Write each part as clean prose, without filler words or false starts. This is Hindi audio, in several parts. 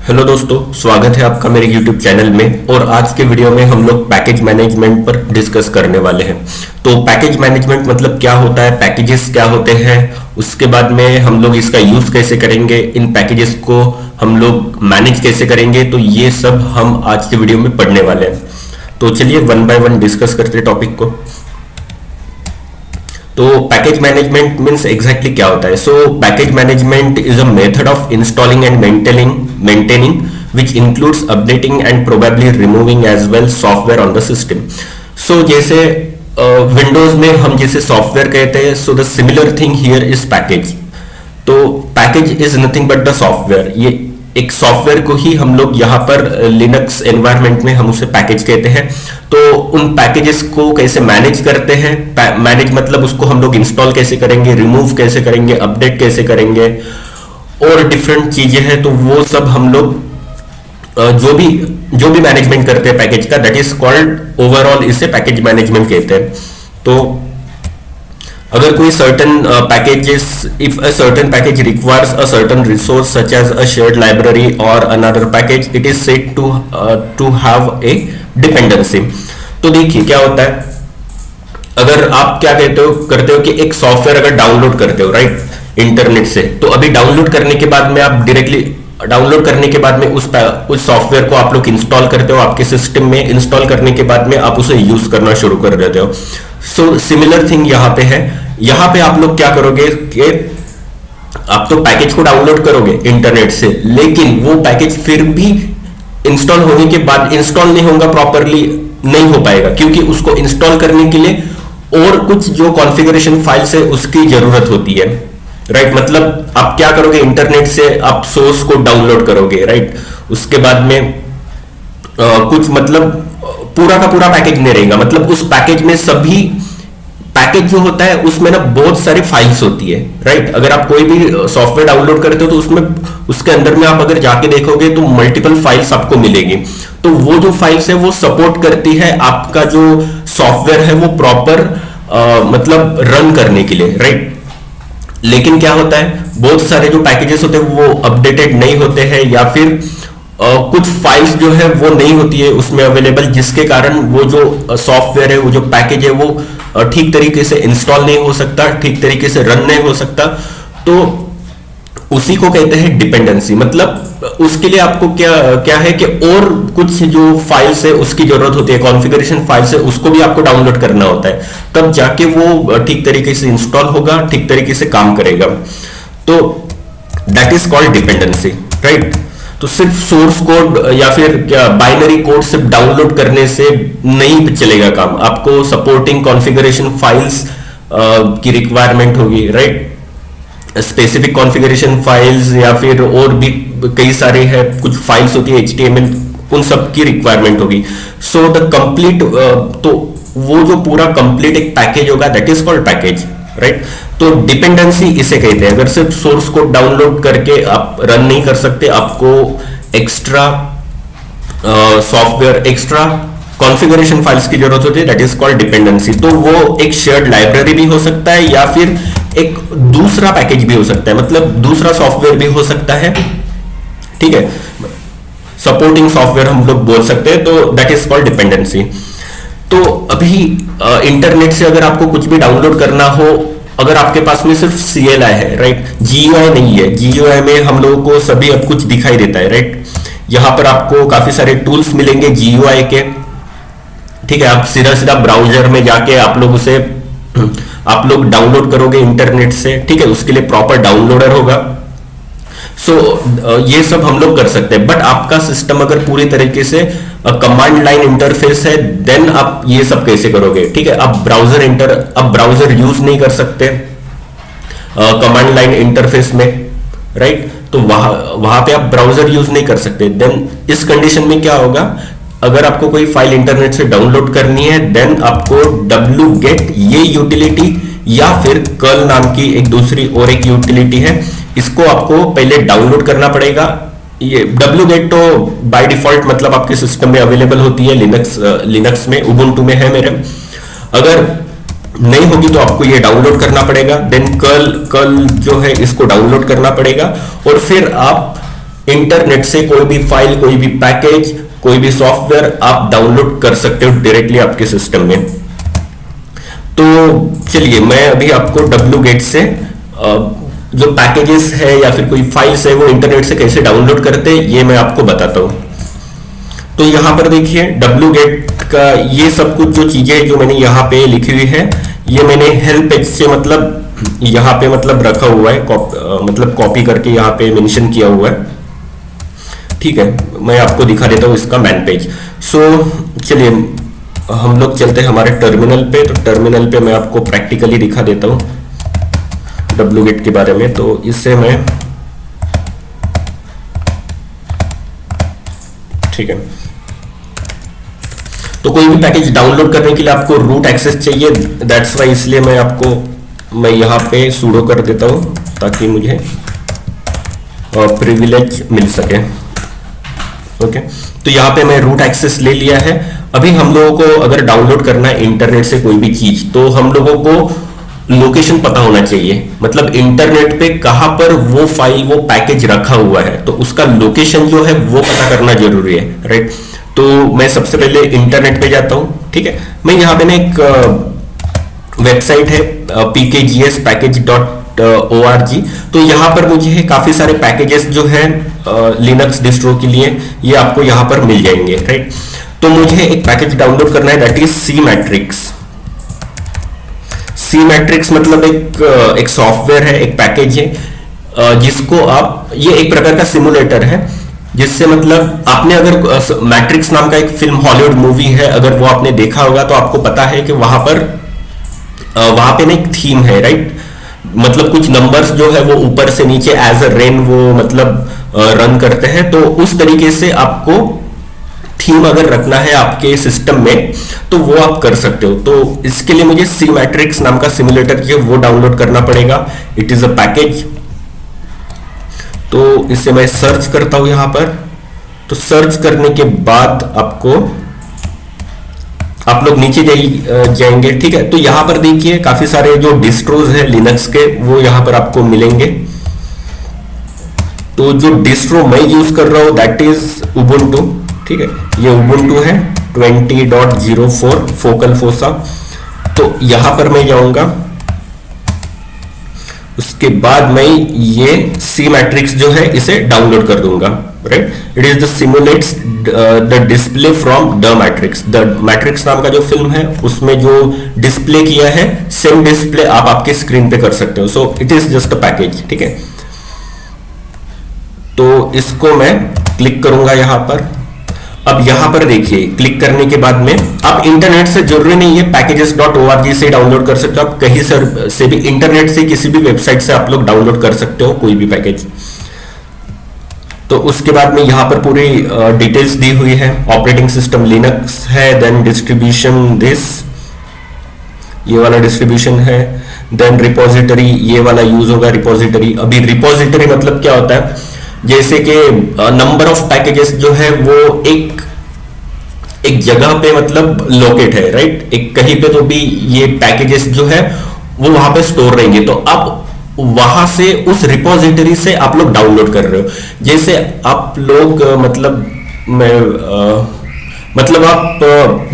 हेलो दोस्तों, स्वागत है आपका मेरे YouTube चैनल में। और आज के वीडियो में हम लोग पैकेज मैनेजमेंट पर डिस्कस करने वाले हैं। तो पैकेज मैनेजमेंट मतलब क्या होता है, पैकेजेस क्या होते हैं, उसके बाद में हम लोग इसका यूज कैसे करेंगे, इन पैकेजेस को हम लोग मैनेज कैसे करेंगे, तो ये सब हम आज के वीडियो में पढ़ने वाले हैं। तो चलिए वन बाय वन डिस्कस करते हैं टॉपिक को। तो पैकेज मैनेजमेंट मीन्स एग्जैक्टली क्या होता है। So package management is a method of installing and maintaining which includes updating and probably removing as well software on the system. So जैसे विंडोज में हम जैसे सॉफ्टवेयर कहते हैं, so the similar thing here is package. तो package is nothing but the software. ये एक सॉफ्टवेयर को ही हम लोग यहाँ पर लिनक्स एनवायरनमेंट में हम उसे पैकेज कहते हैं। तो उन पैकेजेस को कैसे मैनेज करते हैं, मैनेज मतलब उसको हम लोग इंस्टॉल कैसे करेंगे, रिमूव कैसे करेंगे, अपडेट कैसे करेंगे और डिफरेंट चीजें हैं। तो वो सब हम लोग जो भी मैनेजमेंट करते हैं पैकेज का, दैट इज कॉल्ड ओवरऑल, इसे पैकेज मैनेजमेंट कहते हैं। तो अगर कोई certain packages, if a certain package requires a certain resource such as a shared library or another package, it is said to have a dependency. तो देखिए क्या होता है, अगर आप क्या करते हो कि एक सॉफ्टवेयर अगर डाउनलोड करते हो राइट इंटरनेट से, तो अभी डाउनलोड करने के बाद में आप डायरेक्टली डाउनलोड करने के बाद में उस सॉफ्टवेयर को आप लोग इंस्टॉल करते हो आपके सिस्टम में। इंस्टॉल करने के बाद में आप उसे यूज करना शुरू कर देते हो। सो सिमिलर थिंग यहाँ पे है। यहाँ पे आप लोग क्या करोगे कि आप तो पैकेज को डाउनलोड करोगे इंटरनेट से, लेकिन वो पैकेज फिर भी इंस्टॉल होने के बाद इंस्टॉल नहीं होगा, प्रॉपरली नहीं हो पाएगा, क्योंकि उसको इंस्टॉल करने के लिए और कुछ जो कॉन्फ़िगरेशन फाइल्स है उसकी जरूरत होती है राइट। मतलब आप क्या करोगे, इंटरनेट से आप सोर्स को डाउनलोड करोगे राइट। उसके बाद में कुछ मतलब पूरा का पूरा पैकेज नहीं रहेगा, मतलब उस पैकेज में सभी पैकेज जो होता है उसमें ना बहुत सारी फाइल्स होती है राइट। अगर आप कोई भी सॉफ्टवेयर डाउनलोड करते हो तो उसमें उसके अंदर में आप अगर जाके देखोगे तो मल्टीपल फाइल्स आपको मिलेगी। तो वो जो फाइल्स है वो सपोर्ट करती है आपका जो सॉफ्टवेयर है वो प्रॉपर मतलब रन करने के लिए राइट। लेकिन क्या होता है, बहुत सारे जो पैकेजेस होते हैं वो अपडेटेड नहीं होते हैं, या फिर कुछ फाइल्स जो है वो नहीं होती है उसमें अवेलेबल, जिसके कारण वो जो सॉफ्टवेयर है, वो जो पैकेज है वो ठीक तरीके से इंस्टॉल नहीं हो सकता, ठीक तरीके से रन नहीं हो सकता। तो उसी को कहते हैं डिपेंडेंसी। मतलब उसके लिए आपको क्या है कि और कुछ जो फाइल्स है उसकी जरूरत होती है, कॉन्फ़िगरेशन फाइल्स है उसको भी आपको डाउनलोड करना होता है, तब जाके वो ठीक तरीके से इंस्टॉल होगा, ठीक तरीके से काम करेगा। तो that is called dependency right. तो सिर्फ सोर्स कोड या फिर क्या बाइनरी कोड सिर्फ डाउनलोड करने से नहीं चलेगा काम, आपको सपोर्टिंग कॉन्फ़िगरेशन फाइल्स की रिक्वायरमेंट होगी राइट। स्पेसिफिक कॉन्फ़िगरेशन फाइल्स या फिर और भी कई सारे हैं, कुछ फाइल्स होती है HTML, उन सब की रिक्वायरमेंट होगी। सो द कंप्लीट, तो वो जो पूरा कंप्लीट एक पैकेज होगा that is called package right. तो डिपेंडेंसी इसे कहते हैं। अगर सिर्फ सोर्स को डाउनलोड करके आप रन नहीं कर सकते, आपको extra software, extra configuration files की जरूरत होती है, दैट इज कॉल्ड डिपेंडेंसी। तो वो एक शेयर्ड लाइब्रेरी भी हो सकता है या फिर एक दूसरा पैकेज भी हो सकता है, मतलब दूसरा सॉफ्टवेयर भी हो सकता है, ठीक है, सपोर्टिंग सॉफ्टवेयर हम लोग बोल सकते हैं। तो दैट इज कॉल्ड डिपेंडेंसी। तो अभी इंटरनेट से अगर आपको कुछ भी डाउनलोड करना हो, अगर आपके पास में सिर्फ CLI है राइट, GUI नहीं है, GUI में हम लोगों को सभी अब कुछ दिखाई देता है राइट। यहाँ पर आपको काफी सारे टूल्स मिलेंगे GUI के, ठीक है। आप सीधा ब्राउजर में जाके आप लोग डाउनलोड करोगे इंटरनेट से, ठीक है, उसके लिए प्रॉपर डाउनलोडर होगा। सो ये सब हम लोग कर सकते हैं। बट आपका सिस्टम अगर पूरी तरीके से कमांड लाइन इंटरफेस है, देन आप ये सब कैसे करोगे, ठीक है। आप ब्राउजर यूज नहीं कर सकते कमांड लाइन इंटरफेस में राइट। तो वहां पे आप ब्राउजर यूज नहीं कर सकते। देन इस कंडीशन में क्या होगा, अगर आपको कोई फाइल इंटरनेट से डाउनलोड करनी है, देन आपको wget ये यूटिलिटी या फिर कर्ल नाम की एक दूसरी और एक यूटिलिटी है, इसको आपको पहले डाउनलोड करना पड़ेगा। ये wget तो बाय डिफॉल्ट मतलब आपके सिस्टम में अवेलेबल होती है, लिनक्स में, उबुंटू में है मेरे। अगर नहीं होगी तो आपको ये डाउनलोड करना पड़ेगा। देन कर्ल जो है इसको डाउनलोड करना पड़ेगा, और फिर आप इंटरनेट से कोई भी फाइल, कोई भी पैकेज, कोई भी सॉफ्टवेयर आप डाउनलोड कर सकते हो डायरेक्टली आपके सिस्टम में। तो चलिए मैं अभी आपको wget से जो पैकेजेस है या फिर कोई फाइल्स है वो इंटरनेट से कैसे डाउनलोड करते हैं ये मैं आपको बताता हूं। तो यहां पर देखिए wget का ये सब कुछ जो चीजें जो मैंने यहाँ पे लिखी हुई है, ये मैंने हेल्प पेज से मतलब यहाँ पे मतलब रखा हुआ है, मतलब कॉपी करके यहाँ पे मेंशन किया हुआ है। ठीक है, मैं आपको दिखा देता हूँ इसका मैन पेज। सो चलिए हम लोग चलते हैं हमारे टर्मिनल पे। तो टर्मिनल पे मैं आपको प्रैक्टिकली दिखा देता हूँ wget के बारे में। तो इससे मैं, ठीक है, तो कोई भी पैकेज डाउनलोड करने के लिए आपको रूट एक्सेस चाहिए, दैट्स वाई इसलिए मैं यहाँ पे sudo कर देता हूँ ताकि मुझे प्रिविलेज मिल सके। ओके, तो यहाँ पे मैं रूट एक्सेस ले लिया है। अभी हम लोगों को अगर डाउनलोड करना है इंटरनेट से कोई भी चीज, तो हम लोगों को लोकेशन पता होना चाहिए, मतलब इंटरनेट पे कहां पर वो फाइल, वो पैकेज रखा हुआ है, तो उसका लोकेशन जो है वो पता करना जरूरी है, राइट। तो मैं सबसे पहले इंटरनेट पे जाता हूं। ठीक है, मैं यहाँ पे ना एक वेबसाइट है pkgspackage.org, तो यहाँ पर मुझे काफी सारे पैकेजेस जो है लिनक्स डिस्ट्रो के लिए ये आपको यहाँ पर मिल जाएंगे, राइट। तो मुझे एक पैकेज डाउनलोड करना है, दैट इज सीमैट्रिक्स। सीमैट्रिक्स मतलब एक सॉफ्टवेयर है, एक पैकेज है जिसको आप, ये एक प्रकार का सिमुलेटर है जिससे मतलब आपने अगर मैट्रिक्स नाम का एक फिल्म हॉलीवुड मूवी है, अगर वो आपने देखा होगा तो आपको पता है कि वहां पे ना एक थीम है, राइट। मतलब कुछ नंबर्स जो है वो ऊपर से नीचे एज अ रेन वो मतलब रन करते हैं। तो उस तरीके से आपको थीम अगर रखना है आपके सिस्टम में तो वो आप कर सकते हो। तो इसके लिए मुझे सीमैट्रिक्स नाम का सिमुलेटर जो वो डाउनलोड करना पड़ेगा। It is a package. तो इसे मैं सर्च करता हूं यहां पर। तो सर्च करने के बाद आप लोग नीचे जाएंगे, ठीक है। तो यहां पर देखिए काफी सारे जो डिस्ट्रोज है लिनक्स के वो यहां पर आपको मिलेंगे। तो जो डिस्ट्रो मैं यूज कर रहा हूं दैट इज उबुंटू, ठीक है। ये उबुंटू है 20.04 फोकल फोसा। तो यहां पर मैं जाऊंगा, उसके बाद मैं ये सी मैट्रिक्स जो है इसे डाउनलोड कर दूंगा, right. It is the simulates the display from the matrix. The matrix नाम का जो फिल्म है उसमें जो डिस्प्ले किया है सेम डिस्प्ले आप आपके स्क्रीन पे कर सकते हो। So it is just a package, ठीक है। तो इसको मैं क्लिक करूंगा यहां पर। अब यहां पर देखिए क्लिक करने के बाद में आप इंटरनेट से, जरूरी नहीं है packages.org से डाउनलोड कर सकते हो, आप कहीं से भी इंटरनेट से किसी भी वेबसाइट से आप लोग डाउनलोड कर सकते हो कोई भी पैकेज। तो उसके बाद में यहां पर पूरी डिटेल्स दी हुई है। ऑपरेटिंग सिस्टम लिनक्स है, देन डिस्ट्रीब्यूशन दिस, ये वाला डिस्ट्रीब्यूशन है, देन रिपोजिटरी ये वाला यूज होगा रिपोजिटरी। अभी रिपोजिटरी मतलब क्या होता है, जैसे कि नंबर ऑफ पैकेजेस जो है वो एक जगह पे मतलब लोकेट है, राइट। एक कहीं पे तो भी ये पैकेजेस जो है वो वहां पे स्टोर रहेंगे। तो आप वहां से उस रिपोजिटरी से आप लोग डाउनलोड कर रहे हो। जैसे आप लोग मतलब आप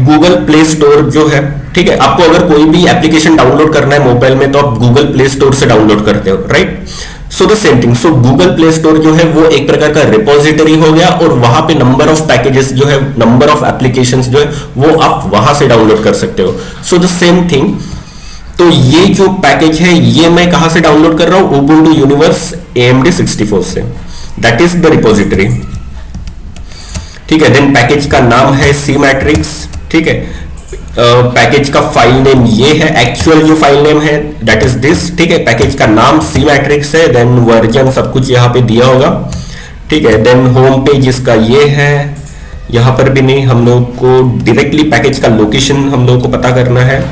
गूगल प्ले स्टोर जो है, ठीक है, आपको अगर कोई भी एप्लीकेशन डाउनलोड करना है मोबाइल में तो आप गूगल प्ले स्टोर से डाउनलोड करते हो, right. So the same thing. So Google Play store जो है वो एक प्रकार का रिपोजिटरी हो गया, और वहां पे नंबर ऑफ पैकेजेस जो है, नंबर ऑफ एप्लीकेशंस जो है वो आप वहां से डाउनलोड कर सकते हो। So the same thing. तो ये जो पैकेज है ये मैं कहां से डाउनलोड कर रहा हूं, उबुंटू यूनिवर्स AMD 64 से, दैट इज द रिपोजिटरी, ठीक है। देन पैकेज का नाम है सी मैट्रिक्स, ठीक है। पैकेज का फाइल नेम ये है, एक्चुअल जो फाइल नेम है दैट इज दिस, ठीक है। पैकेज का नाम सी मैट्रिक्स है, देन वर्जन सब कुछ यहाँ पे दिया होगा, ठीक है। देन होम पेज इसका ये है, यहाँ पर भी नहीं, हम लोग को डायरेक्टली पैकेज का लोकेशन हम लोग को पता करना है।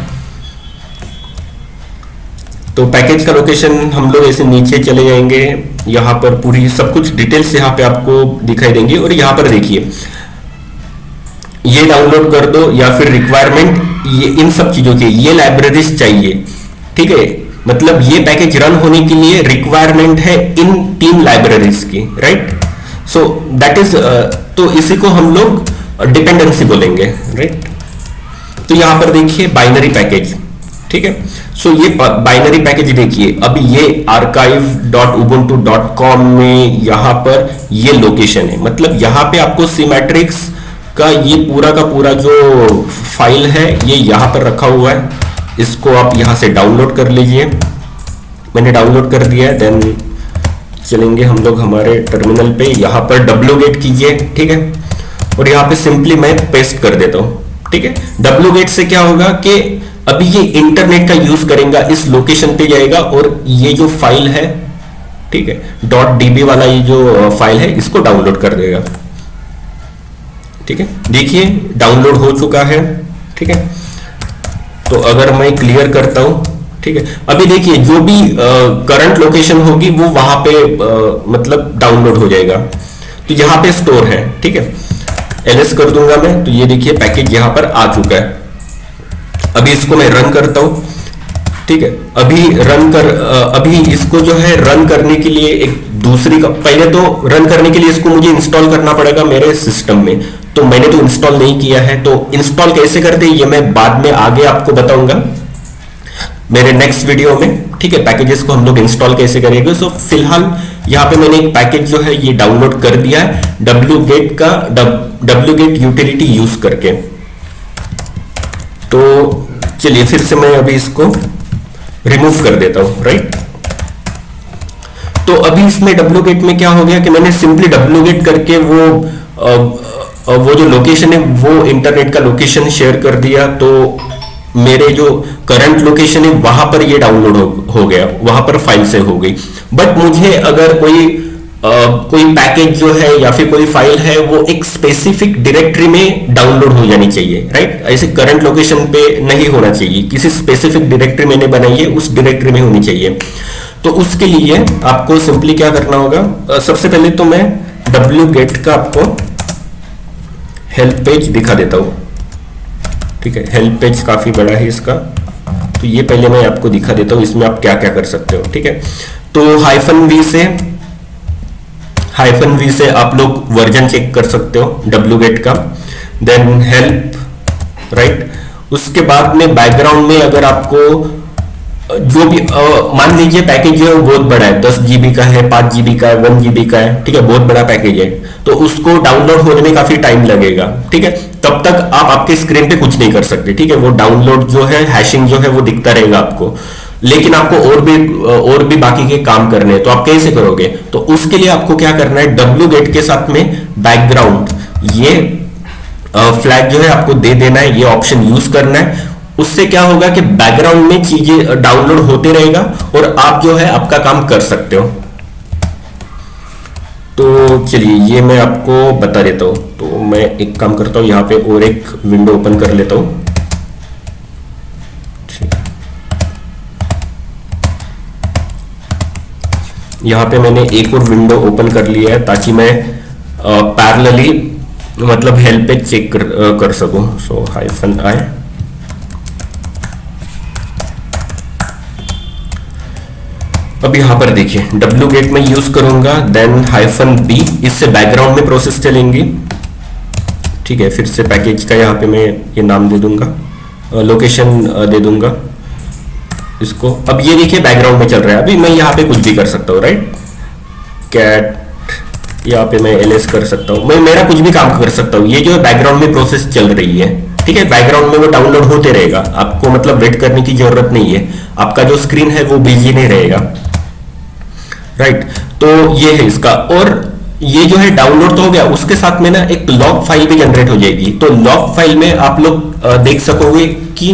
तो पैकेज का लोकेशन हम लोग ऐसे नीचे चले जाएंगे, यहाँ पर पूरी सब कुछ डिटेल्स यहाँ पे आपको दिखाई देंगी। और यहाँ पर देखिए ये डाउनलोड कर दो, या फिर रिक्वायरमेंट ये इन सब चीजों की, ये लाइब्रेरीज चाहिए, ठीक है। मतलब ये पैकेज रन होने के लिए रिक्वायरमेंट है इन 3 लाइब्रेरीज की, राइट। सो दैट इज, तो इसी को हम लोग डिपेंडेंसी बोलेंगे, राइट। तो यहां पर देखिए बाइनरी पैकेज, ठीक है। सो ये बाइनरी पैकेज देखिए, अभी ये archive.ubuntu.com में यहां पर ये लोकेशन है, मतलब यहां पे आपको सीमेट्रिक्स का ये पूरा का पूरा जो फाइल है ये यहां पर रखा हुआ है। इसको आप यहां से डाउनलोड कर लीजिए, मैंने डाउनलोड कर दिया है। देन चलेंगे हम लोग हमारे टर्मिनल पे, यहां पर wget कीजिए, ठीक है, और यहां पे सिंपली मैं पेस्ट कर देता हूं, ठीक है। wget से क्या होगा कि अभी ये इंटरनेट का यूज करेगा, इस लोकेशन पे जाएगा और ये जो फाइल है, ठीक है, .db वाला ये जो फाइल है इसको डाउनलोड कर देगा, ठीक है। देखिए डाउनलोड हो चुका है, ठीक है। तो अगर मैं क्लियर करता हूं, ठीक है, अभी देखिए जो भी करंट लोकेशन होगी वो वहां पे मतलब डाउनलोड हो जाएगा। तो यहां पे स्टोर है, ठीक है, ls कर दूंगा मैं, तो ये देखिए पैकेज यहां पर आ चुका है। अभी इसको मैं रन करता हूं, ठीक है। अभी इसको जो है रन करने के लिए एक दूसरी का, पहले तो रन करने के लिए इसको मुझे इंस्टॉल करना पड़ेगा मेरे सिस्टम में, तो मैंने तो इंस्टॉल नहीं किया है। तो इंस्टॉल कैसे करते हैं ये मैं बाद में आगे आपको बताऊंगा मेरे नेक्स्ट वीडियो में, ठीक है। पैकेजेस को हम लोग इंस्टॉल कैसे करेंगे। सो फिलहाल यहाँ पे मैंने एक पैकेज जो है ये डाउनलोड कर दिया है wget का, wget यूटिलिटी यूज करके। तो चलिए फिर से मैं अभी इसको रिमूव कर देता हूं, राइट। तो अभी इसमें wget में क्या हो गया कि मैंने सिंपली wget करके वो जो लोकेशन है वो इंटरनेट का लोकेशन शेयर कर दिया, तो मेरे जो करंट लोकेशन है वहां पर ये डाउनलोड हो गया, वहां पर फाइल से हो गई। बट मुझे अगर कोई पैकेज जो है या फिर कोई फाइल है वो एक स्पेसिफिक डायरेक्टरी में डाउनलोड हो जानी चाहिए, राइट। ऐसे करंट लोकेशन पे नहीं होना चाहिए, किसी स्पेसिफिक डायरेक्टरी मैंने बनाई है उस डायरेक्टरी में होनी चाहिए। तो उसके लिए आपको सिंपली क्या करना होगा, सबसे पहले तो मैं wget का आपको हेल्प पेज दिखा देता हूं, ठीक है। हेल्प पेज काफी बड़ा है इसका, तो ये पहले मैं आपको दिखा देता हूं, इसमें आप क्या क्या कर सकते हो, ठीक है। तो -v से आप लोग वर्जन चेक कर सकते हो wget का, देन हेल्प, राइट। उसके बाद में बैकग्राउंड में अगर आपको जो भी मान लीजिए पैकेज जो है वो बहुत बड़ा है, 10 GB का है, 5 GB का है, 1 GB का है, ठीक है, बहुत बड़ा पैकेज है, तो उसको डाउनलोड होने में काफी टाइम लगेगा, ठीक है। तब तक आप आपके स्क्रीन पे कुछ नहीं कर सकते, ठीक है। वो डाउनलोड जो है, हैशिंग जो है वो दिखता रहेगा आपको, लेकिन आपको और भी बाकी के काम करने हैं, तो आप कैसे करोगे। तो उसके लिए आपको क्या करना है, wget के साथ में बैकग्राउंड ये फ्लैग जो है आपको दे देना है, ये ऑप्शन यूज करना है। उससे क्या होगा कि बैकग्राउंड में चीजें डाउनलोड होते रहेगा और आप जो है आपका काम कर सकते हो। तो चलिए ये मैं आपको बता देता हूं। तो मैं एक काम करता हूं, यहां पे और एक विंडो ओपन कर लेता हूं। यहां पे मैंने एक और विंडो ओपन कर लिया है ताकि मैं पैरेलली मतलब हेल्प पेज चेक कर सकूं। सो -i, अब यहां पर देखिए wget में यूज करूंगा, देन -b, इससे बैकग्राउंड में प्रोसेस चलेंगी, ठीक है। फिर से पैकेज का यहां पे मैं ये नाम दे दूंगा, लोकेशन दे दूंगा इसको। अब ये देखिए बैकग्राउंड में चल रहा है, अभी मैं यहाँ पे कुछ भी कर सकता हूँ, राइट। कैट, यहाँ पे मैं ls कर सकता हूँ, मैं मेरा कुछ भी काम कर सकता हूँ। ये जो है बैकग्राउंड में प्रोसेस चल रही है, ठीक है। बैकग्राउंड में वो डाउनलोड होते रहेगा, आपको मतलब वेट करने की जरूरत नहीं है, आपका जो स्क्रीन है वो बिजी नहीं रहेगा, राइट। तो ये है इसका, और ये जो है डाउनलोड तो हो गया, उसके साथ में ना एक लॉग फाइल भी जनरेट हो जाएगी। तो लॉग फाइल में आप लोग देख सकोगे कि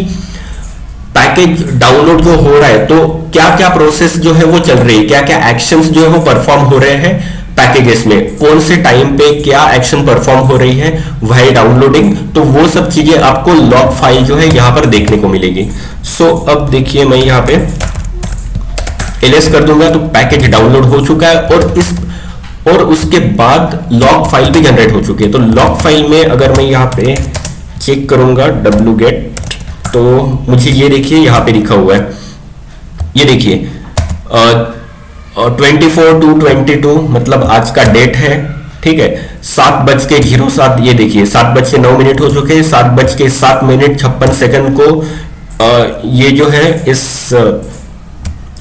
पैकेज डाउनलोड जो हो रहा है तो क्या क्या प्रोसेस जो है वो चल रही है, क्या क्या एक्शंस जो है वो परफॉर्म हो रहे हैं पैकेजेस में, कौन से टाइम पे क्या एक्शन परफॉर्म हो रही है वही डाउनलोडिंग, तो वो सब चीजें आपको लॉग फाइल जो है यहां पर देखने को मिलेगी। सो अब देखिए मैं यहां पे ls कर दूंगा तो पैकेज डाउनलोड हो चुका है, और उसके बाद लॉग फाइल भी जनरेट हो चुकी है। तो लॉग फाइल में अगर मैं यहाँ पे चेक करूंगा wget, तो मुझे ये देखिए यहाँ पे लिखा हुआ है, ये देखिए 24/2/22 मतलब आज का डेट है, ठीक है। 7:07, ये देखिए 7:09 हो चुके हैं। 7:07:56 को ये जो है इस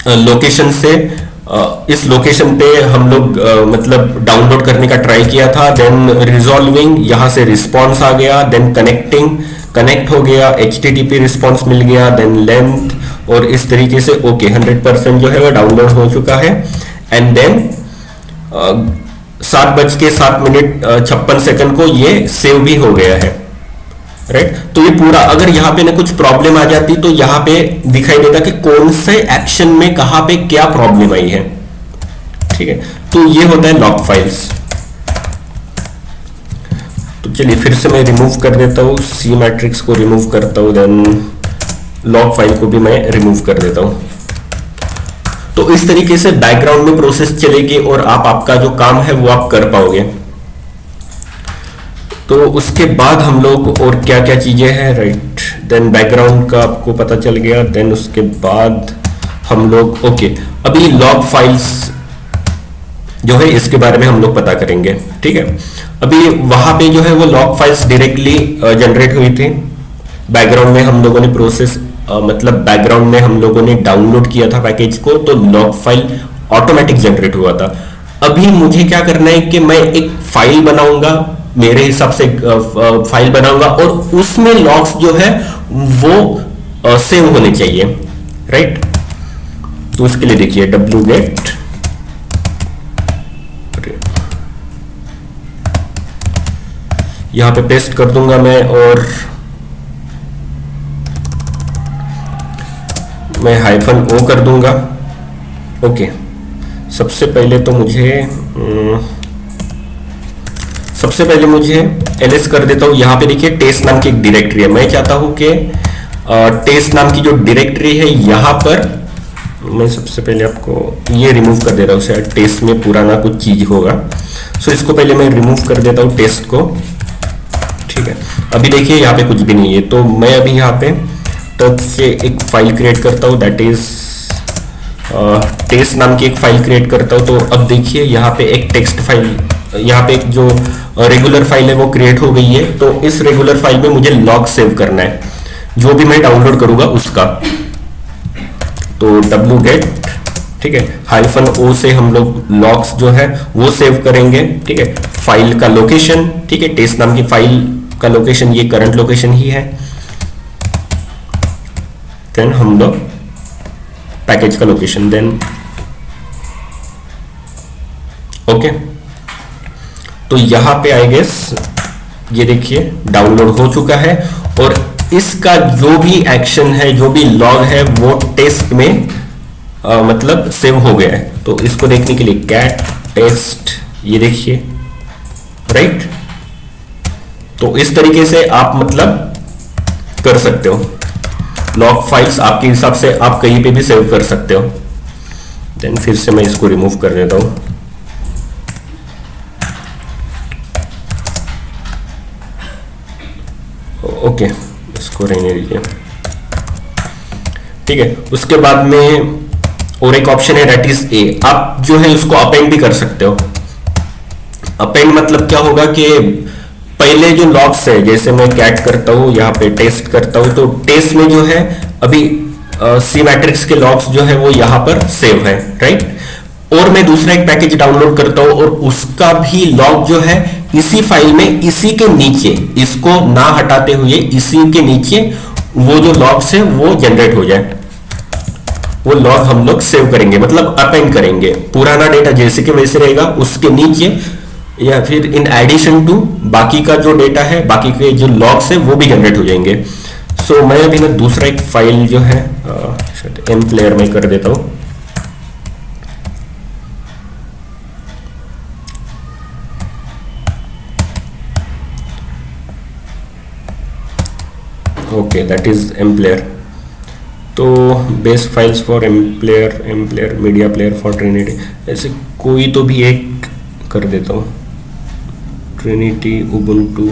लोकेशन से इस लोकेशन पे हम लोग मतलब डाउनलोड करने का ट्राई किया था। देन रिजॉल्विंग, यहाँ से रिस्पॉन्स आ गया। देन कनेक्टिंग, कनेक्ट हो गया। HTTP रिस्पॉन्स मिल गया। देन लेंथ, और इस तरीके से ओके 100% जो है वो डाउनलोड हो चुका है। एंड देन 7:07:56 को ये सेव भी हो गया है, राइट। तो ये पूरा, अगर यहाँ पे ना कुछ प्रॉब्लम आ जाती तो यहाँ पे दिखाई देता कि कौन से एक्शन में कहाँ पे क्या प्रॉब्लम आई है, ठीक है। तो ये होता है लॉग फाइल्स। तो चलिए फिर से मैं रिमूव कर देता हूँ, सी मैट्रिक्स को रिमूव करता हूँ, देन लॉग फाइल को भी मैं रिमूव कर देता हूँ। तो इस तरीके से बैकग्राउंड में प्रोसेस चलेगी और आपका जो काम है वो आप कर पाओगे। तो उसके बाद हम लोग और क्या क्या चीजें हैं, राइट। देन बैकग्राउंड का आपको पता चल गया। देन उसके बाद हम लोग ओके अभी लॉग फाइल्स जो है इसके बारे में हम लोग पता करेंगे, ठीक है। अभी वहां पे जो है वो लॉग फाइल्स डायरेक्टली जनरेट हुई थी। बैकग्राउंड में हम लोगों ने प्रोसेस मतलब बैकग्राउंड में हम लोगों ने डाउनलोड किया था पैकेज को, तो लॉग फाइल ऑटोमेटिक जनरेट हुआ था। अभी मुझे क्या करना है कि मैं एक फाइल बनाऊंगा, मेरे हिसाब से फाइल बनाऊंगा, और उसमें लॉग्स जो है वो सेव होने चाहिए, राइट। तो उसके लिए देखिए wget यहां पे पेस्ट कर दूंगा मैं, और मैं -o कर दूंगा। ओके, सबसे पहले मुझे ls कर देता हूं। यहां पे देखिए टेस्ट नाम की एक डायरेक्टरी है। मैं चाहता हूं कि टेस्ट नाम की जो डायरेक्टरी है यहां पर मैं सबसे पहले आपको ये रिमूव कर देता हूं, शायद टेस्ट में पुराना कुछ चीज होगा। सो इसको पहले मैं रिमूव कर देता हूं टेस्ट को, ठीक है। अभी देखिए यहाँ पे कुछ भी नहीं है, तो मैं अभी यहाँ पे टच से एक फाइल क्रिएट करता हूँ, दैट इज टेस्ट नाम की एक फाइल क्रिएट करता हूँ। तो अब देखिए यहाँ पे एक टेक्स्ट फाइल, यहाँ पे एक जो रेगुलर फाइल है वो क्रिएट हो गई है। तो इस रेगुलर फाइल में मुझे लॉग सेव करना है, जो भी मैं डाउनलोड करूंगा उसका। तो wget, ठीक है, -o से हम लोग लॉग्स जो है वो सेव करेंगे, ठीक है। फाइल का लोकेशन, ठीक है, टेस्ट नाम की फाइल का लोकेशन ये करंट लोकेशन ही है। देन हम लोग पैकेज का लोकेशन, देन ओके। तो यहां पे आई गेस ये देखिए डाउनलोड हो चुका है, और इसका जो भी एक्शन है, जो भी लॉग है, वो टेस्ट में मतलब सेव हो गया है। तो इसको देखने के लिए कैट टेस्ट, ये देखिए, राइट। तो इस तरीके से आप मतलब कर सकते हो लॉग फाइल्स, आपके हिसाब से आप कहीं पे भी सेव कर सकते हो। देन फिर से मैं इसको रिमूव कर देता हूं। ओके, इसको रहने दीजिए, ठीक है। उसके बाद में और एक ऑप्शन है, दैट इज ए। आप जो है उसको अपेंड भी कर सकते हो। अपेंड मतलब क्या होगा कि पहले जो लॉग्स है, जैसे मैं कैट करता हूं, यहाँ पे टेस्ट करता हूं, तो टेस्ट में जो है अभी सी मैट्रिक्स के लॉग्स जो है वो यहाँ पर सेव है, राइट। और मैं दूसरा एक पैकेज डाउनलोड करता हूं और उसका भी लॉग जो है इसी फाइल में, इसी के नीचे, इसको ना हटाते हुए इसी के नीचे वो जो लॉग्स है वो जनरेट हो जाए। वो लॉग हम लोग सेव करेंगे, मतलब अपेंड करेंगे। पुराना डेटा जैसे कि वैसे रहेगा, उसके नीचे या फिर इन एडिशन टू बाकी का जो डेटा है, बाकी के जो लॉग्स है वो भी जनरेट हो जाएंगे। सो मैं अभी ना दूसरा एक फाइल जो है एम प्लेयर में कर देता हूं। Okay, that is M player. तो base files for M player, media player for Trinity, ऐसे कोई तो भी एक कर देता हूँ। Trinity, Ubuntu,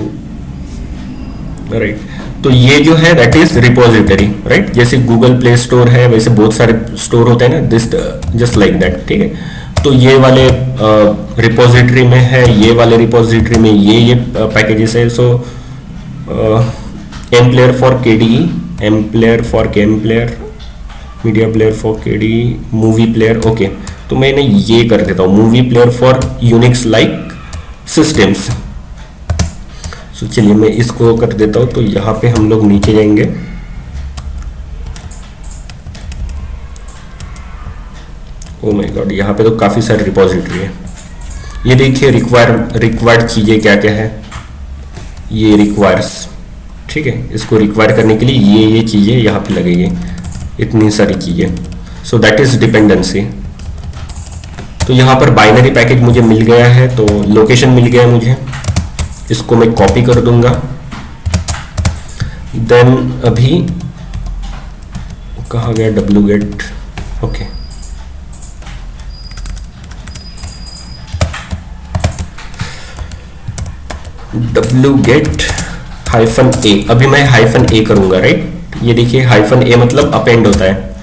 right. तो ये जो है दैट इज रिपोजिटरी, राइट। जैसे गूगल प्ले स्टोर है, वैसे बहुत सारे स्टोर होते हैं ना, दिस जस्ट लाइक दैट, ठीक है। तो ये वाले रिपोजिटरी में है, ये वाले रिपोजिटरी में ये पैकेजेस है। So M player for KDE, M player for game player, media player for KDE, movie player. Okay, तो मैंने ये कर देता हूँ, movie player for Unix like systems. So चलिए मैं इसको कर देता हूँ। तो यहाँ पे हम लोग नीचे जाएंगे, ओ माय गॉड, यहाँ पे तो काफ़ी सारी रिपोजिटरी है। ये देखिए रिक्वायर्ड चीज़ें क्या क्या है, ये रिक्वायर्स, ठीक है। इसको रिक्वायर करने के लिए ये चीज़ें यहाँ पे लगेगी, इतनी सारी चीज़ें। So that is dependency. तो यहाँ पर बाइनरी पैकेज मुझे मिल गया है, तो लोकेशन मिल गया है मुझे, इसको मैं कॉपी कर दूंगा। देन अभी कहाँ गया wget, ओके, wget -a। अभी मैं -a करूंगा, राइट। ये देखिए -a मतलब अपेंड होता है।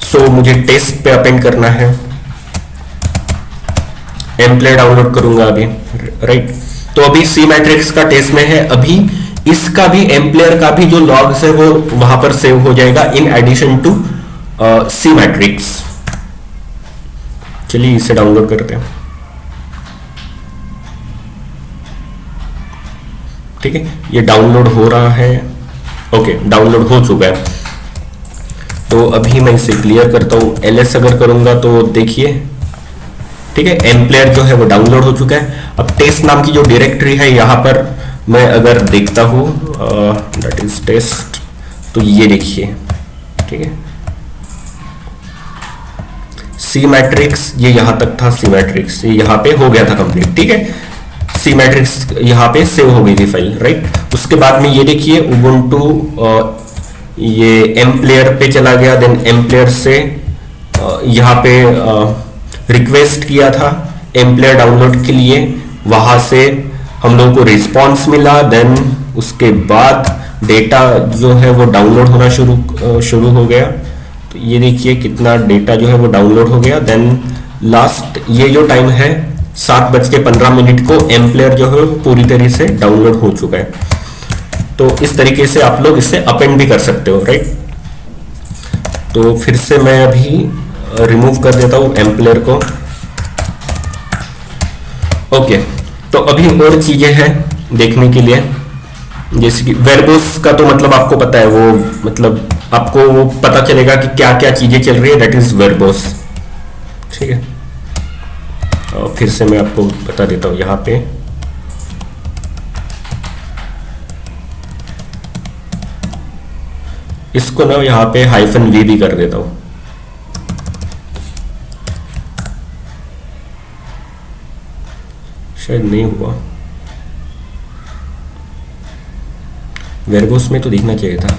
सो मुझे टेस्ट पे अपेंड करना है, एम्प्ले डाउनलोड करूंगा अभी, राइट। तो अभी सी मैट्रिक्स का टेस्ट में है, अभी इसका भी एम्प्लेयर का भी जो लॉग्स है वो वहां पर सेव हो जाएगा in addition to see matrix. चलिए इसे डाउनलोड करते हैं, ठीक है। ये डाउनलोड हो रहा है, ओके, डाउनलोड हो चुका है। तो अभी मैं इसे क्लियर करता हूं, ls अगर करूंगा तो देखिए, ठीक है, एम्प्लेयर जो है वो डाउनलोड हो चुका है। अब टेस्ट नाम की जो डायरेक्टरी है यहाँ पर मैं अगर देखता हूँ, दैट इज टेस्ट, तो ये देखिए, ठीक है, सी मैट्रिक्स, ये यहाँ तक था सी मैट्रिक्स, ये यहाँ पे हो गया था कंप्लीट, ठीक है। सी मैट्रिक्स यहाँ पे सेव हो गई थी फाइल, राइट। उसके बाद में ये देखिए उबुंटू ये एम्प्लेयर पे चला गया, देन एम्प्लेयर से यहाँ पे रिक्वेस्ट किया था एम्प्लेयर डाउनलोड के लिए, वहां से हम लोगों को रिस्पॉन्स मिला। देन उसके बाद डेटा जो है वो डाउनलोड होना शुरू हो गया। तो ये देखिए कितना डेटा जो है वो डाउनलोड हो गया। देन लास्ट ये जो टाइम है 7:15 को एम्प्लेयर जो है पूरी तरह से डाउनलोड हो चुका है। तो इस तरीके से आप लोग इसे अपेंड भी कर सकते हो, राइट। तो फिर से मैं अभी रिमूव कर देता हूं एम्प्लेयर को, ओके। तो अभी और चीजें हैं देखने के लिए, जैसे कि वेरबोस का तो मतलब आपको पता है, वो मतलब आपको वो पता चलेगा कि क्या क्या चीजें चल रही है, दैट इज वेरबोस, ठीक है। और फिर से मैं आपको बता देता हूं यहाँ पे, इसको ना यहाँ पे -v भी कर देता हूं, शायद नहीं हुआ, वेरबोस में तो दिखना चाहिए था।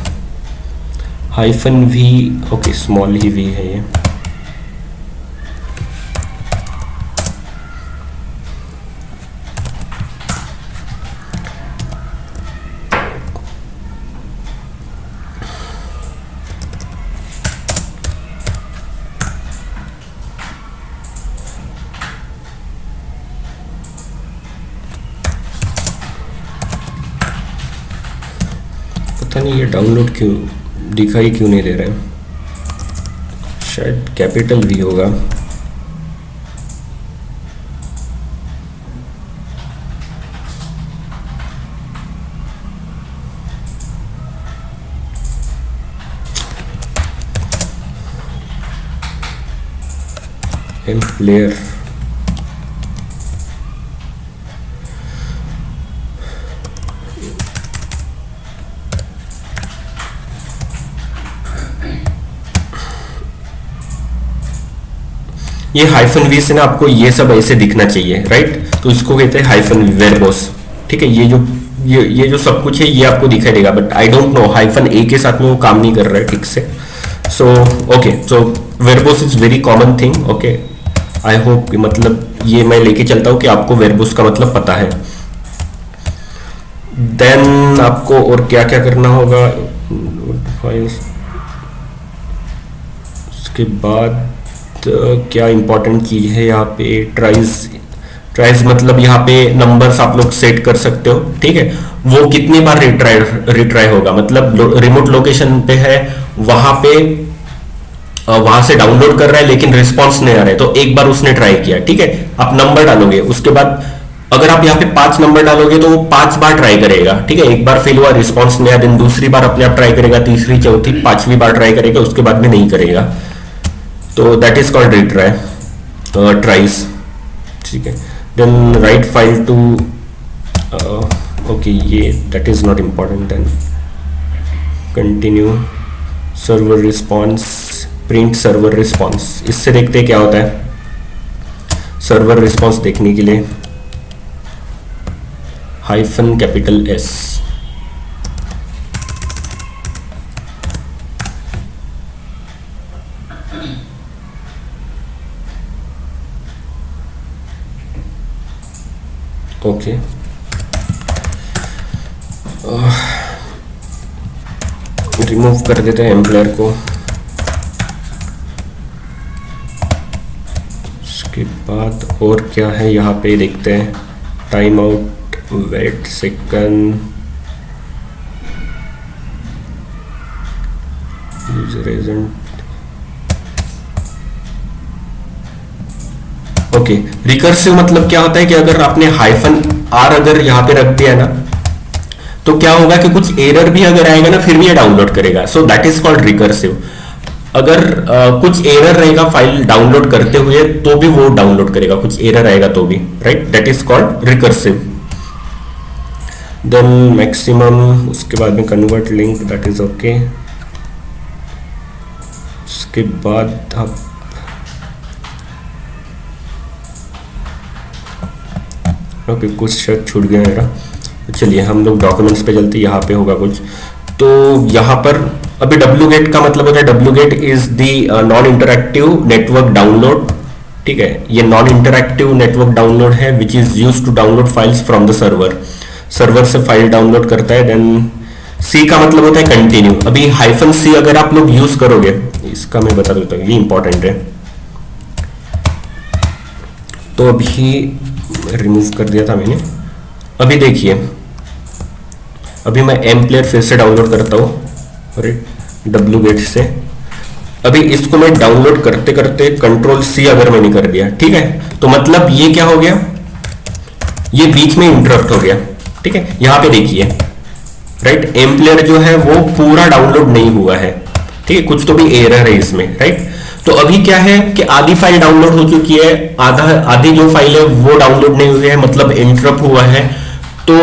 -v, ओके, स्मॉल ही v है ये। पता नहीं ये डाउनलोड क्यों दिखाई क्यों नहीं दे रहे हैं, शायद कैपिटल V होगा। एम्प्लेयर, ये -v से ना आपको ये सब ऐसे दिखना चाहिए, राइट। तो इसको कहते हैं -v, वेरबोस, ठीक है। ये जो सब कुछ है ये आपको दिखाई देगा, but I don't know -a के साथ में वो काम नहीं कर रहा है ठीक से। So okay, so verbose is very common thing, okay. I hope मतलब ये मैं लेके चलता हूँ कि आपको वेरबोस का मतलब पता है। देन आपको और क्या क्या करना होगा, उसके बाद क्या इंपॉर्टेंट चीज़ है यहाँ पे, ट्राइज ट्राइज मतलब यहाँ पे नंबर्स आप लोग सेट कर सकते हो, ठीक है। वो कितनी बार रिट्राई रिट्राई होगा, मतलब रिमोट लोकेशन पे है, वहां पे वहां से डाउनलोड कर रहा है लेकिन रिस्पॉन्स नहीं आ रहा है, तो एक बार उसने ट्राई किया, ठीक है। आप नंबर डालोगे, उसके बाद अगर आप यहाँ पे 5 नंबर डालोगे तो वो 5 बार ट्राई करेगा, ठीक है। एक बार फेल हुआ, रिस्पॉन्स नहीं आया, देन दूसरी बार अपने आप ट्राई करेगा, तीसरी, चौथी, 5वीं बार ट्राई करेगा, उसके बाद में नहीं करेगा। तो that is called retry, tries, ठीक है। Then write file to, okay, ये that is not important. Then continue server response, print server response. इससे देखते हैं क्या होता है। सर्वर रिस्पॉन्स देखने के लिए hyphen capital S, okay. Remove कर देते हैं एम्प्लॉयर को। उसके बाद और क्या है यहाँ पे देखते हैं। Time out, wait second, user agent, okay. Recursive मतलब क्या होता है कि अगर आपने हाइफन आर अगर यहाँ पे रख दिया ना, तो क्या होगा कि कुछ एरर भी अगर आएगा ना, फिर भी ये डाउनलोड करेगा। सो दैट इज कॉल्ड रिकर्सिव। अगर कुछ एरर रहेगा फाइल डाउनलोड करते हुए तो भी वो डाउनलोड करेगा, कुछ एरर आएगा तो भी, right. That is called recursive. Then maximum, उसके बाद में convert link, that is okay. उसके बाद आप ओके, कुछ शर्ट छूट गया मेरा। तो चलिए हम लोग डॉक्यूमेंट्स पे चलते, यहाँ पे होगा कुछ। तो यहाँ पर अभी wget का मतलब होता है, wget is the non interactive network download, ठीक है। ये नॉन इंटरएक्टिव नेटवर्क डाउनलोड है which is use to download files from the server. Server से फाइल डाउनलोड करता है। देन सी का मतलब होता है कंटिन्यू। अभी हाइफन सी अगर आप लोग यूज करोगे, इसका मैं बता देता हूँ, ये इंपॉर्टेंट है। तो अभी रिमूव कर दिया था मैंने। अभी देखिए, अभी मैं एम प्लेयर फिर से डाउनलोड करता हूँ, wget से। अभी इसको मैं डाउनलोड करते करते कंट्रोल सी अगर मैंने कर दिया, ठीक है, तो मतलब ये क्या हो गया, ये बीच में इंटरप्ट हो गया, ठीक है। यहां पे देखिए, राइट, एम प्लेयर जो है वो पूरा डाउनलोड नहीं हुआ है, ठीक है, कुछ तो भी एरर है इसमें, राइट। तो अभी क्या है कि आधी फाइल डाउनलोड हो चुकी है, आधी जो फाइल है वो डाउनलोड नहीं हुई है, मतलब इंटरप्ट हुआ है। तो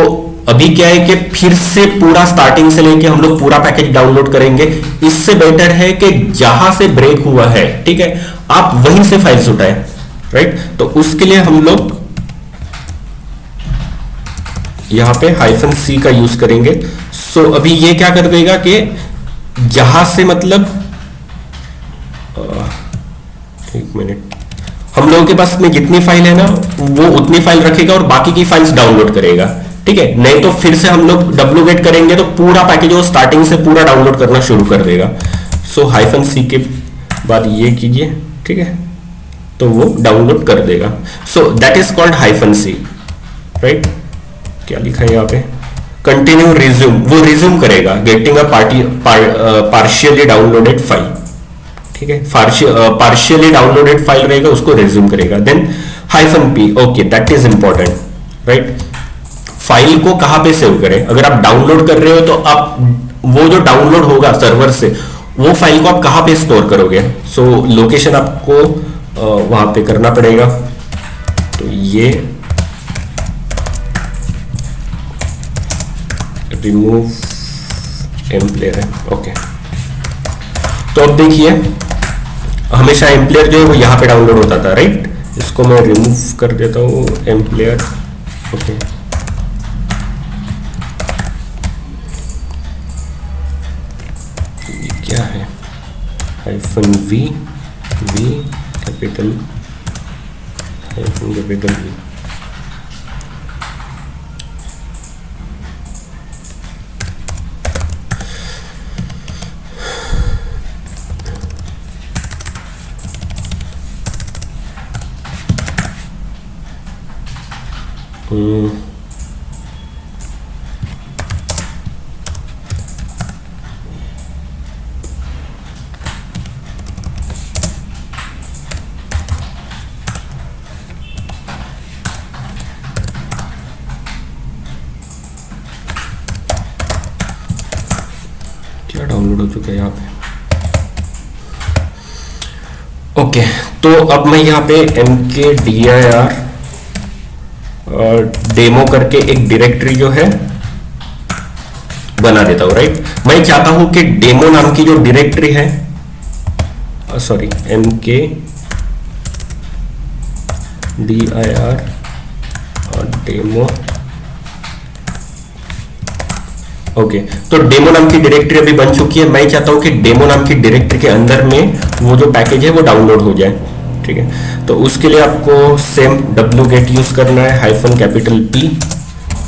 अभी क्या है कि फिर से पूरा स्टार्टिंग से लेके हम लोग पूरा पैकेज डाउनलोड करेंगे। इससे बेटर है कि जहां से ब्रेक हुआ है, ठीक है, आप वहीं से फाइल्स उठाएं, राइट। तो उसके लिए हम लोग यहां पे हाइफन सी का यूज करेंगे। सो अभी ये क्या कर देगा कि जहां से मतलब एक मिनट, हम लोगों के पास में जितनी फाइल है ना वो उतनी फाइल रखेगा और बाकी की फाइल्स डाउनलोड करेगा, ठीक है। नहीं तो फिर से हम लोग wget करेंगे तो पूरा पैकेज वो स्टार्टिंग से पूरा डाउनलोड करना शुरू कर देगा। सो हाइफन सी के बाद ये कीजिए, ठीक है, तो वो डाउनलोड कर देगा। So that is called hyphen c, right. क्या लिखा है यहाँ पे, कंटिन्यू रिज्यूम, वो रिज्यूम करेगा getting a partially downloaded file, ठीक है। पार्शियली डाउनलोडेड फाइल रहेगा, उसको रिज्यूम करेगा। Then hyphen p, okay, that is important, right. File को कहां पे सेव करें, अगर आप डाउनलोड कर रहे हो तो आप वो जो डाउनलोड होगा सर्वर से वो फाइल को आप कहां पे स्टोर करोगे। सो लोकेशन आपको वहां पे करना पड़ेगा। तो ये रिमूव एम्प्लेयर है, ओके। तो अब देखिए, हमेशा एम्प्लेयर जो है वो यहां पे डाउनलोड होता था, राइट। इसको मैं रिमूव कर देता हूं, एम्प्लेयर, ओके। क्या है, hyphen V, V capital, hyphen capital V, hmm, क्या डाउनलोड हो चुका है यहाँ पे? ओके, तो अब मैं यहाँ पे mkdir डेमो करके एक डायरेक्टरी जो है बना देता हूँ, राइट। मैं चाहता हूं कि डेमो नाम की जो डायरेक्टरी है, सॉरी mkdir डेमो, ओके, तो डेमो नाम की डायरेक्टरी अभी बन चुकी है। मैं चाहता हूं कि डेमो नाम की डायरेक्टरी के अंदर में वो जो पैकेज है वो डाउनलोड हो जाए, ठीक है। तो उसके लिए आपको सेम wget यूज करना है, -P,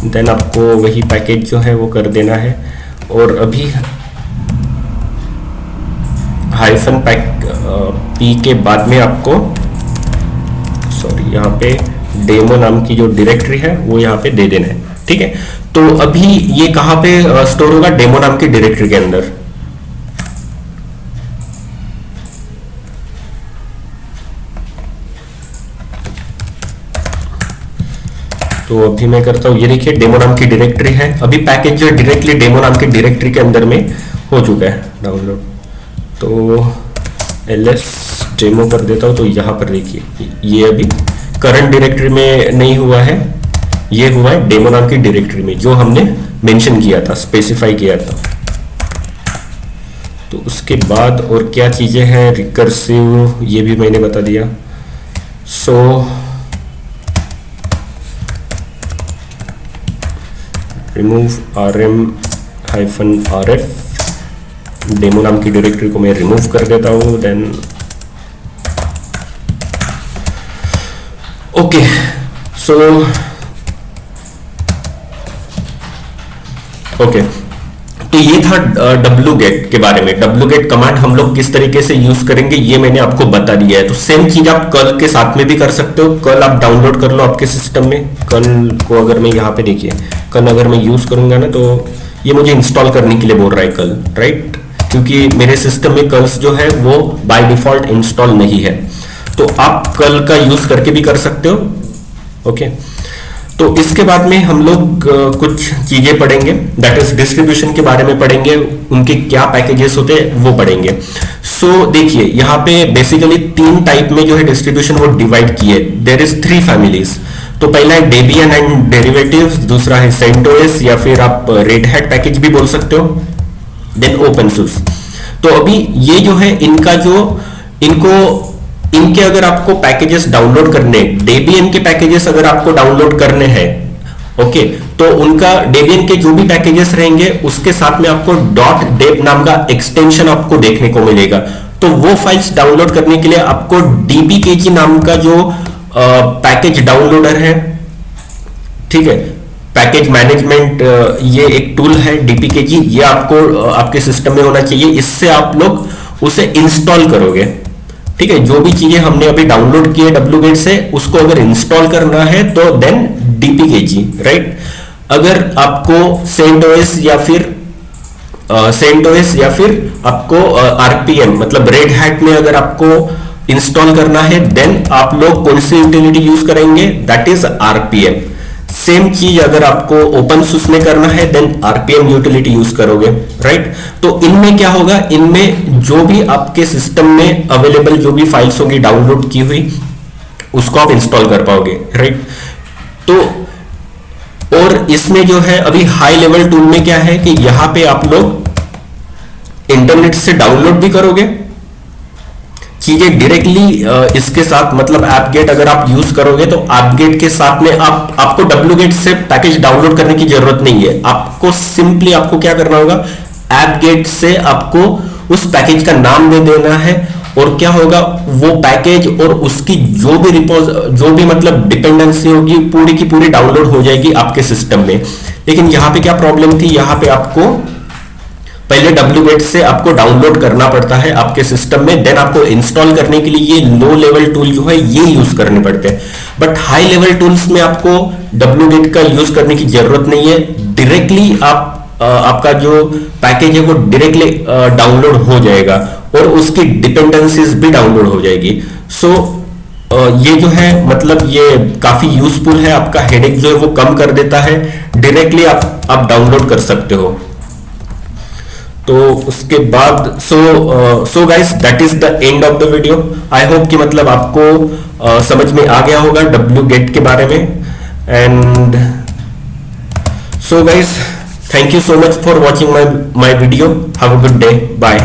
देन आपको वही पैकेज जो है वो कर देना है। और अभी -P के बाद में आपको, सॉरी, यहाँ पे डेमो नाम की जो डायरेक्टरी है वो यहाँ पे दे देना है, ठीक है। तो अभी ये कहाँ पे स्टोर होगा? डेमो नाम की डायरेक्टरी के अंदर। तो अभी मैं करता हूँ, ये देखिए डेमो नाम की डायरेक्टरी है। अभी पैकेज जो डायरेक्टली डेमो नाम की डायरेक्टरी के अंदर में हो चुका है डाउनलोड। तो ls डेमो कर देता हूँ। तो यहाँ पर देखिए ये अभी करंट डायरेक्टरी में नहीं हुआ है, ये हुआ है डेमो नाम की डायरेक्टरी में, जो हमने मेंशन किया था, स्पेसिफाई किया था। तो उसके बाद और क्या चीजें हैं, रिकर्सिव, ये भी मैंने बता दिया। सो रिमूव rm-rf, डेमो नाम की डायरेक्टरी को मैं रिमूव कर देता हूं। देन ओके, सो ओके, तो ये था wget के बारे में। wget कमांड हम लोग किस तरीके से यूज करेंगे ये मैंने आपको बता दिया है। तो सेम चीज आप कर्ल के साथ में भी कर सकते हो। कर्ल आप डाउनलोड कर लो आपके सिस्टम में। कर्ल को अगर मैं यहाँ पे देखिए, कर्ल अगर मैं यूज करूंगा ना, तो ये मुझे इंस्टॉल करने के लिए बोल रहा है कर्ल, राइट, क्योंकि मेरे सिस्टम में कर्ल्स जो है वो बाय डिफॉल्ट इंस्टॉल नहीं है। तो आप कर्ल का यूज करके भी कर सकते हो, ओके। तो इसके बाद में हम लोग कुछ चीजें पढ़ेंगे, दैट इज डिस्ट्रीब्यूशन के बारे में पढ़ेंगे, उनके क्या पैकेजेस होते हैं वो पढ़ेंगे। सो देखिए यहाँ पे बेसिकली 3 टाइप में जो है डिस्ट्रीब्यूशन वो डिवाइड किए। There is 3 families. तो पहला है डेबियन एंड डेरिवेटिव्स, दूसरा है सेंटोस या फिर आप रेड हैट पैकेज भी बोल सकते हो, देन ओपन सोर्स। तो अभी ये जो है इनका जो इनके अगर आपको पैकेजेस डाउनलोड करने, डेबियन के पैकेजेस अगर आपको डाउनलोड करने हैं, ओके, तो उनका डेबियन के जो भी पैकेजेस रहेंगे उसके साथ में आपको .deb नाम का एक्सटेंशन आपको देखने को मिलेगा। तो वो फाइल्स डाउनलोड करने के लिए आपको dbkg नाम का जो पैकेज डाउनलोडर है, ठीक है, पैकेज मैनेजमेंट, ये एक टूल है dbkg, ये आपको आपके सिस्टम में होना चाहिए। इससे आप लोग उसे इंस्टॉल करोगे, ठीक है। जो भी चीजें हमने अभी डाउनलोड की है wget से, उसको अगर इंस्टॉल करना है तो देन dbkg, राइट। अगर आपको CentOS या फिर आपको RPM मतलब रेड हैट में अगर आपको इंस्टॉल करना है, देन आप लोग कौन सी यूटिलिटी यूज करेंगे, दैट इज RPM। सेम चीज अगर आपको ओपन सोर्स में करना है, देन RPM यूटिलिटी यूज करोगे, राइट। तो इनमें क्या होगा, इनमें जो भी आपके सिस्टम में अवेलेबल जो भी फाइल्स होगी डाउनलोड की हुई, उसको आप इंस्टॉल कर पाओगे, राइट। तो और इसमें जो है अभी हाई लेवल टूल में क्या है कि यहां पे आप लोग इंटरनेट से डाउनलोड भी करोगे चीजें डायरेक्टली इसके साथ, मतलब एपगेट अगर आप यूज करोगे तो एपगेट के साथ में आपको wget से पैकेज डाउनलोड करने की जरूरत नहीं है। आपको सिंपली आपको क्या करना होगा, एपगेट से आपको उस पैकेज का नाम दे देना है, और क्या होगा, वो पैकेज और उसकी जो भी मतलब डिपेंडेंसी होगी पूरी की पूरी डाउनलोड हो जाएगी आपके सिस्टम में। लेकिन यहाँ पे क्या प्रॉब्लम थी, यहाँ पे आपको पहले wget से आपको डाउनलोड करना पड़ता है आपके सिस्टम में, देन आपको इंस्टॉल करने के लिए ये लो लेवल टूल जो है ये यूज करने पड़ते हैं। बट हाई लेवल टूल्स में आपको wget का यूज करने की जरूरत नहीं है, डायरेक्टली आपका जो पैकेज है वो डायरेक्टली डाउनलोड हो जाएगा और उसकी डिपेंडेंसीज भी डाउनलोड हो जाएगी। सो ये जो है मतलब ये काफी यूजफुल है, आपका हेडेक जो है वो कम कर देता है, डायरेक्टली आप डाउनलोड कर सकते हो। तो उसके बाद so guys that is the end of the video. I hope कि मतलब आपको समझ में आ गया होगा wget के बारे में। And so guys thank you so much for watching my video. Have a good day, bye.